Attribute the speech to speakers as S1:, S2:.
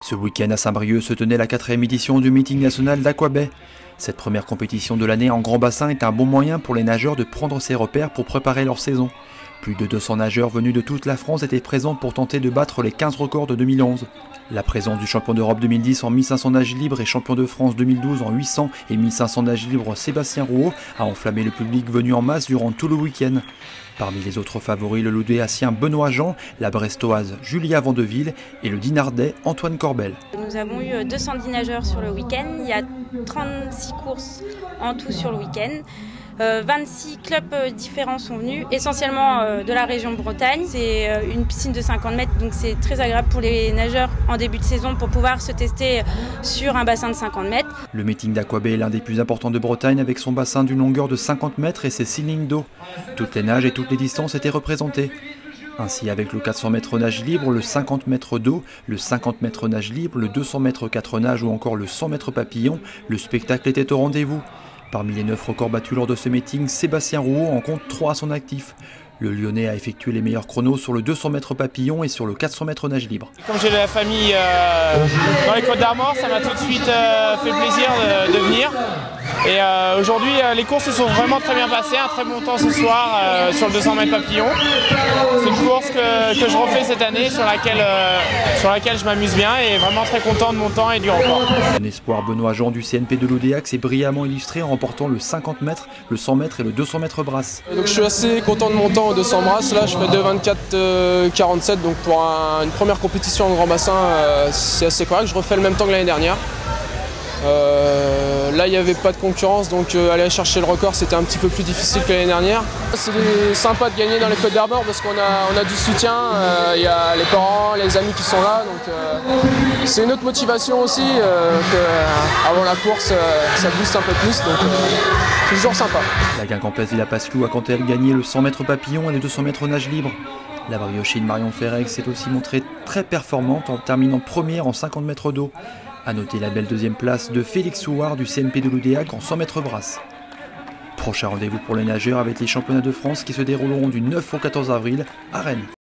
S1: Ce week-end à Saint-Brieuc se tenait la 4e édition du meeting national d'Aqua-Baie. Cette première compétition de l'année en grand bassin est un bon moyen pour les nageurs de prendre ses repères pour préparer leur saison. Plus de 200 nageurs venus de toute la France étaient présents pour tenter de battre les 15 records de 2011. La présence du champion d'Europe 2010 en 1500 nage libre et champion de France 2012 en 800 et 1500 nage libre Sébastien Rouault a enflammé le public venu en masse durant tout le week-end. Parmi les autres favoris, le Loudéacien Benoît Jean, la Brestoise Julia Vandeville et le Dinardais Antoine Corbel.
S2: Nous avons eu 210 nageurs sur le week-end, il y a 36 courses en tout sur le week-end. 26 clubs différents sont venus, essentiellement de la région Bretagne. C'est une piscine de 50 mètres, donc c'est très agréable pour les nageurs en début de saison pour pouvoir se tester sur un bassin de 50 mètres.
S1: Le meeting d'Aqua-Baie est l'un des plus importants de Bretagne avec son bassin d'une longueur de 50 mètres et ses 6 lignes d'eau. Toutes les nages et toutes les distances étaient représentées. Ainsi, avec le 400 mètres nage libre, le 50 mètres d'eau, le 50 mètres nage libre, le 200 mètres 4 nages ou encore le 100 mètres papillon, le spectacle était au rendez-vous. Parmi les 9 records battus lors de ce meeting, Sébastien Rouault en compte 3 à son actif. Le Lyonnais a effectué les meilleurs chronos sur le 200 mètres papillon et sur le 400 mètres nage libre.
S3: Comme j'ai de la famille dans les Côtes d'Armor, ça m'a tout de suite fait plaisir de venir. Et aujourd'hui, les courses se sont vraiment très bien passées, un très bon temps ce soir sur le 200 mètres papillon. C'est une course que je refais cette année, sur laquelle je m'amuse bien et vraiment très content de mon temps et du record.
S1: Un espoir Benoît Jean du CNP de l'Odéac s'est brillamment illustré en remportant le 50 mètres, le 100 mètres et le 200 mètres brasse.
S4: Donc je suis assez content de mon temps au 200 brasse, là je fais 2,24,47, donc pour une première compétition en grand bassin c'est assez correct, je refais le même temps que l'année dernière. Là il n'y avait pas de concurrence, donc aller chercher le record c'était un petit peu plus difficile que l'année dernière. C'est sympa de gagner dans les Côtes d'Armor parce qu'on a du soutien, il y a les parents, les amis qui sont là, donc c'est une autre motivation aussi qu'avant la course ça booste un peu plus, donc c'est toujours sympa.
S1: La Guingampaise Villa Pasclou a quant à elle gagné le 100 mètres papillon et le 200 mètres nage libre. La Briochine Marion Ferrec s'est aussi montrée très performante en terminant première en 50 mètres d'eau. A noter la belle deuxième place de Félix Souard du CNP de l'Odéac en 100 mètres brasse. Prochain rendez-vous pour les nageurs avec les championnats de France qui se dérouleront du 9 au 14 avril à Rennes.